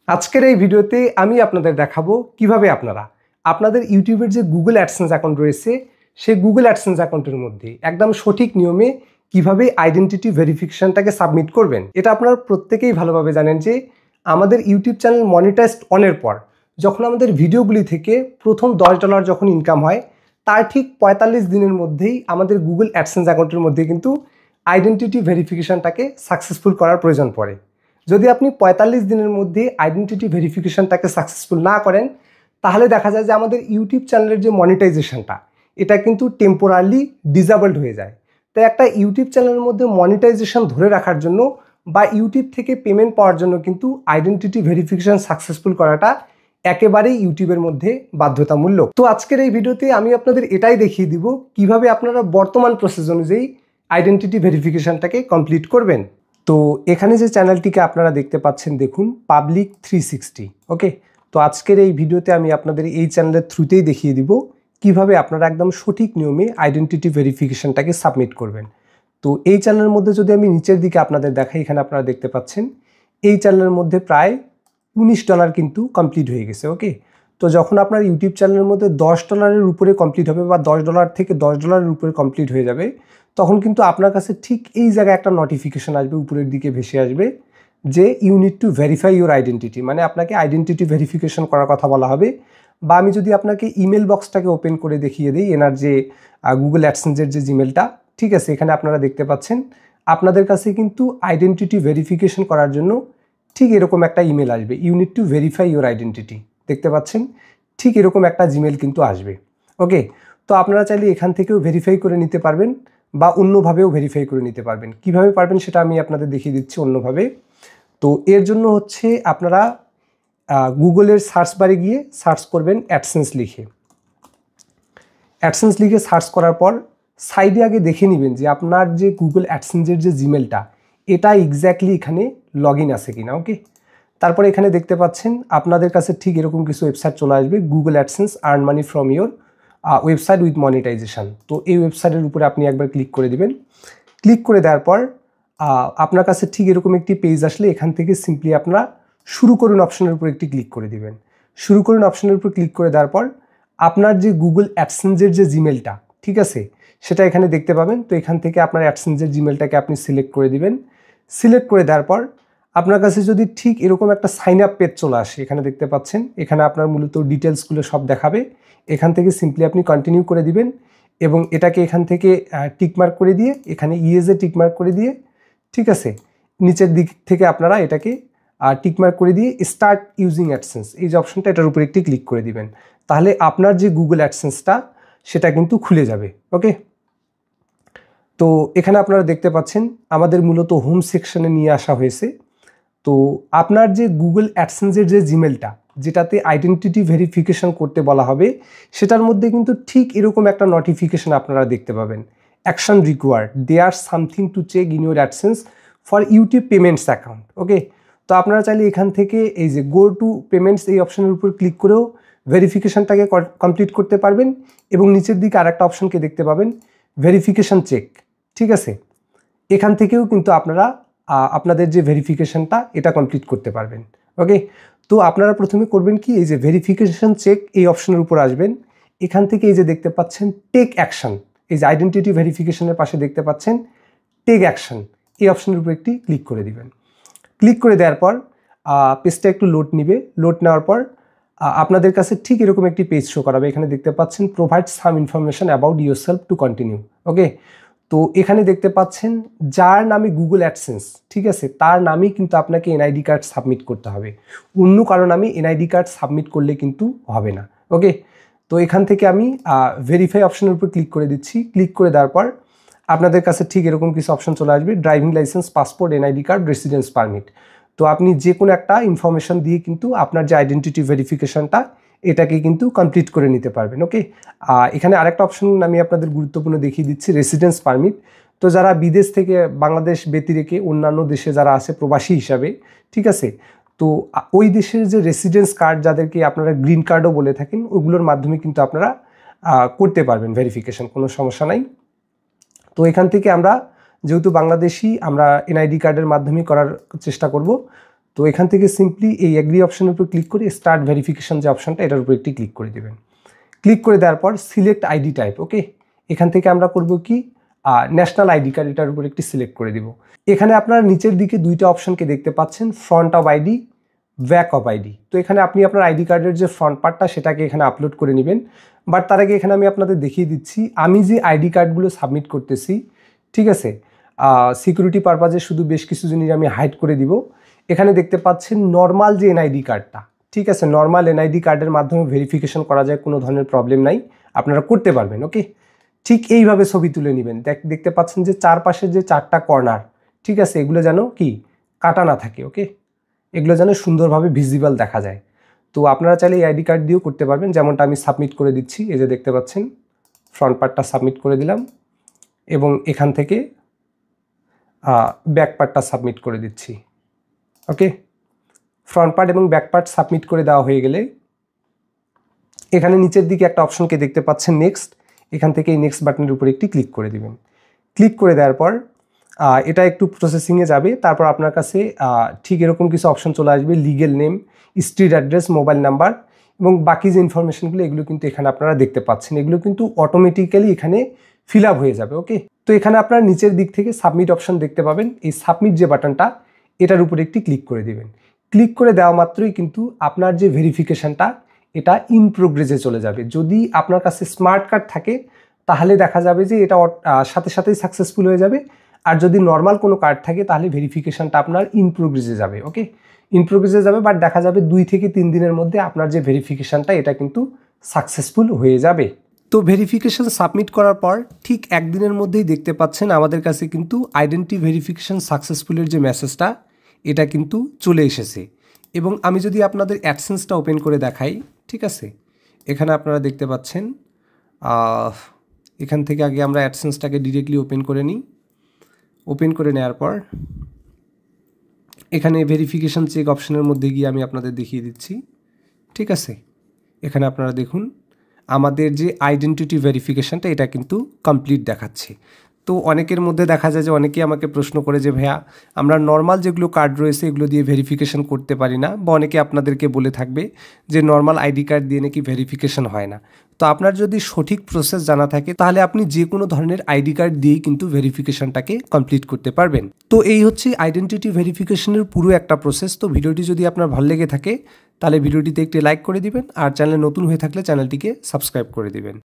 আজকের এই ভিডিওতে আমি আপনাদের দেখাবো কিভাবে আপনারা আপনাদের ইউটিউবের যে গুগল অ্যাডসেন্স অ্যাকাউন্ট রয়েছে সেই গুগল অ্যাডসেন্স অ্যাকাউন্টের মধ্যে একদম সঠিক নিয়মে কিভাবে আইডেন্টিটি ভেরিফিকেশনটাকে সাবমিট করবেন। এটা আপনারা প্রত্যেকেই ভালোভাবে জানেন যে আমাদের ইউটিউব চ্যানেল মনিটাইজড অনের পর যখন আমাদের ভিডিওগুলি থেকে প্রথম $10 যখন ইনকাম হয় তার ঠিক 45 দিনের মধ্যেই আমাদের গুগল অ্যাডসেন্স অ্যাকাউন্টের মধ্যে কিন্তু আইডেন্টিটি ভেরিফিকেশনটাকে সাকসেসফুল করার প্রয়োজন পড়ে। যদি আপনি 45 দিনের মধ্যে আইডেন্টিটি ভেরিফিকেশনটাকে সাকসেসফুল না করেন তাহলে দেখা যায় যে আমাদের ইউটিউব চ্যানেলের যে মনিটাইজেশনটা এটা কিন্তু টেম্পোরারি ডিসেবলড হয়ে যায়। তাই একটা ইউটিউব চ্যানেলের মধ্যে মনিটাইজেশন ধরে রাখার জন্য বা ইউটিউব থেকে পেমেন্ট পাওয়ার জন্য কিন্তু আইডেন্টিটি ভেরিফিকেশন সাকসেসফুল করাটা একেবারেই ইউটিউবের মধ্যে বাধ্যতামূলক। তো আজকের এই ভিডিওতে আমি আপনাদের এটাই দেখিয়ে দিব কিভাবে আপনারা বর্তমান প্রসেস অনুযায়ী আইডেন্টিটি ভেরিফিকেশনটাকে কমপ্লিট করবেন। তো এখানে যে চ্যানেলটিকে আপনারা দেখতে পাচ্ছেন দেখুন পাবলিক 360। ওকে, তো আজকের এই ভিডিওতে আমি আপনাদের এই চ্যানেলের থ্রুতেই দেখিয়ে দিব কিভাবে আপনারা একদম সঠিক নিয়মে আইডেন্টিটি ভেরিফিকেশনটাকে সাবমিট করবেন। তো এই চ্যানেলের মধ্যে যদি আমি নিচের দিকে আপনাদের দেখাই, এখানে আপনারা দেখতে পাচ্ছেন এই চ্যানেলের মধ্যে প্রায় $19 কিন্তু কমপ্লিট হয়ে গেছে। ওকে, তো যখন আপনার ইউটিউব চ্যানেলের মধ্যে $10 উপরে কমপ্লিট হবে বা $10 থেকে $10 উপরে কমপ্লিট হয়ে যাবে তখন কিন্তু আপনার কাছে ঠিক এই জায়গায় একটা নোটিফিকেশন আসবে, উপরের দিকে ভেসে আসবে যে you need to verify your identity, মানে আপনাকে আইডেন্টিটি ভেরিফিকেশন করার কথা বলা হবে। বা আমি যদি আপনাকে ইমেল বক্সটাকে ওপেন করে দেখিয়ে দিই, এনার যে গুগল অ্যাডসেন্সের যে জিমেলটা, ঠিক আছে, এখানে আপনারা দেখতে পাচ্ছেন আপনাদের কাছে কিন্তু আইডেন্টিটি ভেরিফিকেশন করার জন্য ঠিক এরকম একটা ইমেল আসবে, you need to verify your identity. দেখতে পাচ্ছেন ঠিক এরকম একটা জিমেল কিন্তু আসবে। ওকে, তো আপনারা চাইলে এখান থেকেও ভেরিফাই করে নিতে পারবেন বা অন্যভাবেও ভেরিফাই করে নিতে পারবেন। কিভাবে পারবেন সেটা আমি আপনাদের দেখিয়ে দিচ্ছি অন্যভাবে। তো এর জন্য হচ্ছে আপনারা গুগলের সার্চ বারে গিয়ে সার্চ করবেন অ্যাডসেন্স লিখে। অ্যাডসেন্স লিখে সার্চ করার পর সাইডে আগে দেখে নেবেন যে আপনার যে গুগল অ্যাডসেন্সের যে জিমেলটা এটা এক্স্যাক্টলি এখানে লগ ইন আছে কিনা। ওকে, তারপরে এখানে দেখতে পাচ্ছেন আপনাদের কাছে ঠিক এরকম কিছু ওয়েবসাইট চলে আসবে, Google AdSense earn money from your website with monetization. তো এই ওয়েবসাইটের উপরে আপনি একবার ক্লিক করে দিবেন। ক্লিক করে দেওয়ার পর আপনার কাছে ঠিক এরকম একটি পেজ আসলে এখান থেকে সিম্পলি আপনারা শুরু করুন অপশনের উপর একটি ক্লিক করে দিবেন। শুরু করুন অপশনের উপর ক্লিক করে দেওয়ার পর আপনার যে গুগল অ্যাডসেন্সের যে জিমেলটা, ঠিক আছে, সেটা এখানে দেখতে পাবেন। তো এখান থেকে আপনার অ্যাডসেন্সের জিমেলটাকে আপনি সিলেক্ট করে দিবেন। সিলেক্ট করে দেওয়ার পর আপনার কাছে যদি ঠিক এরকম একটা সাইন আপ পেজ চলে আসে, এখানে দেখতে পাচ্ছেন এখানে আপনার মূলত ডিটেলসগুলো সব দেখাবে। এখান থেকে সিম্পলি আপনি কন্টিনিউ করে দিবেন এবং এটাকে এখান থেকে টিকমার্ক করে দিয়ে এখানে ইয়েজে টিকমার্ক করে দিয়ে, ঠিক আছে, নিচের দিক থেকে আপনারা এটাকে টিকমার্ক করে দিয়ে স্টার্ট ইউজিং অ্যাডসেন্স এই যে অপশনটা, এটার উপরে একটি ক্লিক করে দিবেন। তাহলে আপনার যে গুগল অ্যাডসেন্সটা সেটা কিন্তু খুলে যাবে। ওকে, তো এখানে আপনারা দেখতে পাচ্ছেন আমাদের মূলত হোম সেকশনে নিয়ে আসা হয়েছে। তো আপনার যে গুগল অ্যাডসেন্সের যে জিমেলটা যেটাতে আইডেন্টিটি ভেরিফিকেশন করতে বলা হবে সেটার মধ্যে কিন্তু ঠিক এরকম একটা নোটিফিকেশন আপনারা দেখতে পাবেন, action required, there something to check in your AdSense for YouTube payments account. Okay, তো আপনারা চাইলে এখান থেকে এই যে গো টু পেমেন্টস এই অপশনের উপর ক্লিক করেও ভেরিফিকেশনটাকে কমপ্লিট করতে পারবেন এবং নিচের দিকে আরেকটা অপশনকে দেখতে পাবেন ভেরিফিকেশন চেক। ঠিক আছে, এখান থেকেও কিন্তু আপনারা আপনাদের যে ভেরিফিকেশনটা এটা কমপ্লিট করতে পারবেন। ওকে, তো আপনারা প্রথমে করবেন কি, এই যে ভেরিফিকেশন চেক এই অপশনের উপর আসবেন। এখান থেকে এই যে দেখতে পাচ্ছেন টেক অ্যাকশন, এই যে আইডেন্টিটি ভেরিফিকেশনের পাশে দেখতে পাচ্ছেন টেক অ্যাকশন, এই অপশনের উপর একটি ক্লিক করে দিবেন। ক্লিক করে দেওয়ার পর পেজটা একটু লোড নিবে। লোড নেওয়ার পর আপনাদের কাছে ঠিক এরকম একটি পেজ শো করাবে। এখানে দেখতে পাচ্ছেন provide some information about yourself to continue. Okay, তো এখানে দেখতে পাচ্ছেন যার নামে গুগল অ্যাডসেন্স, ঠিক আছে, তার নামেই কিন্তু আপনাকে এনআইডি কার্ড সাবমিট করতে হবে। অন্য কারো নামে এনআইডি কার্ড সাবমিট করলে কিন্তু হবে না। ওকে, তো এখান থেকে আমি ভেরিফাই অপশনের উপর ক্লিক করে দিচ্ছি। ক্লিক করে দেওয়ার পর আপনাদের কাছে ঠিক এরকম কিছু অপশন চলে আসবে, driving licence, passport, NID card, residence permit. তো আপনি যে কোনো একটা ইনফরমেশন দিয়ে কিন্তু আপনার যে আইডেন্টিটি ভেরিফিকেশনটা এটাকে কিন্তু কমপ্লিট করে নিতে পারবেন। ওকে, এখানে আরেকটা অপশন আমি আপনাদের গুরুত্বপূর্ণ দেখিয়ে দিচ্ছি, রেসিডেন্স পারমিট। তো যারা বিদেশ থেকে বাংলাদেশ ব্যতিরেকে অন্যান্য দেশে যারা আছে প্রবাসী হিসাবে, ঠিক আছে, তো ওই দেশের যে রেসিডেন্স কার্ড যাদেরকে আপনারা গ্রিন কার্ডও বলে থাকেন ওইগুলোর মাধ্যমে কিন্তু আপনারা করতে পারবেন ভেরিফিকেশন, কোনো সমস্যা নাই। তো এখান থেকে আমরা যেহেতু বাংলাদেশি, আমরা এনআইডি কার্ডের মাধ্যমে করার চেষ্টা করব। তো এখান থেকে সিম্পলি এই এগ্রি অপশনের উপর ক্লিক করে স্টার্ট ভেরিফিকেশন যে অপশনটা এটার উপর একটি ক্লিক করে দেবেন। ক্লিক করে দেওয়ার পর সিলেক্ট আইডি টাইপ, ওকে, এখান থেকে আমরা করব কি ন্যাশনাল আইডি কার্ড, এটার উপর একটি সিলেক্ট করে দিব। এখানে আপনারা নিচের দিকে দুইটা অপশনকে দেখতে পাচ্ছেন, front of ID, back of ID. তো এখানে আপনি আপনার আইডি কার্ডের যে ফ্রন্ট পার্টটা সেটাকে এখানে আপলোড করে নেবেন। বাট তার আগে এখানে আমি আপনাদের দেখিয়ে দিচ্ছি আমি যে আইডি কার্ডগুলো সাবমিট করতেছি, ঠিক আছে, সিকিউরিটি পারপাজে শুধু বেশ কিছু জিনিস আমি হাইড করে দিব। এখানে দেখতে পাচ্ছেন নর্মাল যে এনআইডি কার্ডটা, ঠিক আছে, নর্মাল এনআইডি কার্ডের মাধ্যমে ভেরিফিকেশন করা যায়, কোনো ধরনের প্রবলেম নাই, আপনারা করতে পারবেন, ওকে। ঠিক এইভাবে ছবি তুলে নেবেন। দেখতে পাচ্ছেন যে চারপাশের যে চারটা কর্নার, ঠিক আছে, এগুলো যেন কি কাটা না থাকে, ওকে, এগুলো যেন সুন্দরভাবে ভিজিবল দেখা যায়। তো আপনারা চাইলে এই আইডি কার্ড দিয়েও করতে পারবেন, যেমনটা আমি সাবমিট করে দিচ্ছি। এই যে দেখতে পাচ্ছেন ফ্রন্ট পার্টটা সাবমিট করে দিলাম এবং এখান থেকে ব্যাক পার্টটা সাবমিট করে দিচ্ছি, ওকে। ফ্রন্ট পার্ট এবং ব্যাক পার্ট সাবমিট করে দেওয়া হয়ে গেলে এখানে নিচের দিকে একটা অপশনকে দেখতে পাচ্ছেন নেক্সট, এখান থেকে এই নেক্সট বাটনের উপরে একটি ক্লিক করে দিবেন। ক্লিক করে দেওয়ার পর এটা একটু প্রসেসিংয়ে যাবে। তারপর আপনার কাছে ঠিক এরকম কিছু অপশন চলে আসবে, legal name, street address, mobile number এবং বাকি যে ইনফরমেশনগুলো এগুলো কিন্তু এখানে আপনারা দেখতে পাচ্ছেন, এগুলো কিন্তু অটোমেটিক্যালি এখানে ফিল আপ হয়ে যাবে, ওকে। তো এখানে আপনারা নিচের দিক থেকে সাবমিট অপশন দেখতে পাবেন, এই সাবমিট যে বাটনটা এটার উপরে একটি ক্লিক করে দিবেন। ক্লিক করে দেওয়া মাত্রই কিন্তু আপনার যে ভেরিফিকেশনটা এটা ইন প্রোগ্রেসে চলে যাবে। যদি আপনার কাছে স্মার্ট কার্ড থাকে তাহলে দেখা যাবে যে এটা সাথে সাথেই সাকসেসফুল হয়ে যাবে, আর যদি নর্মাল কোনো কার্ড থাকে তাহলে ভেরিফিকেশনটা আপনার ইন প্রোগ্রেসে যাবে, ওকে, ইন প্রোগ্রেসে যাবে। বাট দেখা যাবে 2 থেকে 3 দিনের মধ্যে আপনার যে ভেরিফিকেশনটা এটা কিন্তু সাকসেসফুল হয়ে যাবে। তো ভেরিফিকেশন সাবমিট করার পর ঠিক একদিনের মধ্যেই দেখতে পাচ্ছেন আমাদের কাছে কিন্তু আইডেন্টি ভেরিফিকেশন সাকসেসফুলের যে মেসেজটা এটা কিন্তু চলে এসেছে। এবং আমি যদি আপনাদের অ্যাডসেন্সটা ওপেন করে দেখাই, ঠিক আছে, এখানে আপনারা দেখতে পাচ্ছেন এখান থেকে আগে আমরা অ্যাডসেন্সটাকে ডিরেক্টলি ওপেন করে নিই। ওপেন করে নেওয়ার পর এখানে ভেরিফিকেশন চেক অপশনের মধ্যে গিয়ে আমি আপনাদের দেখিয়ে দিচ্ছি, ঠিক আছে। এখানে আপনারা দেখুন আমাদের যে আইডেন্টিটি ভেরিফিকেশনটা এটা কিন্তু কমপ্লিট দেখাচ্ছে। তো অনেকের মধ্যে দেখা যায় যে অনেকেই আমাকে প্রশ্ন করে যে ভাইয়া আমরা নর্মাল যেগুলো কার্ড রয়েছে এগুলো দিয়ে ভেরিফিকেশন করতে পারি না, বা অনেকে আপনাদেরকে বলে থাকবে যে নর্মাল আইডি কার্ড দিয়ে নাকি ভেরিফিকেশন হয় না। তো আপনার যদি সঠিক প্রসেস জানা থাকে তাহলে আপনি যে কোনো ধরনের আইডি কার্ড দিয়েই কিন্তু ভেরিফিকেশনটাকে কমপ্লিট করতে পারবেন। তো এই হচ্ছে আইডেন্টিটি ভেরিফিকেশনের পুরো একটা প্রসেস। তো ভিডিওটি যদি আপনার ভালো লেগে থাকে তাহলে ভিডিওটিতে একটি লাইক করে দিবেন, আর চ্যানেলে নতুন হয়ে থাকলে চ্যানেলটিকে সাবস্ক্রাইব করে দিবেন।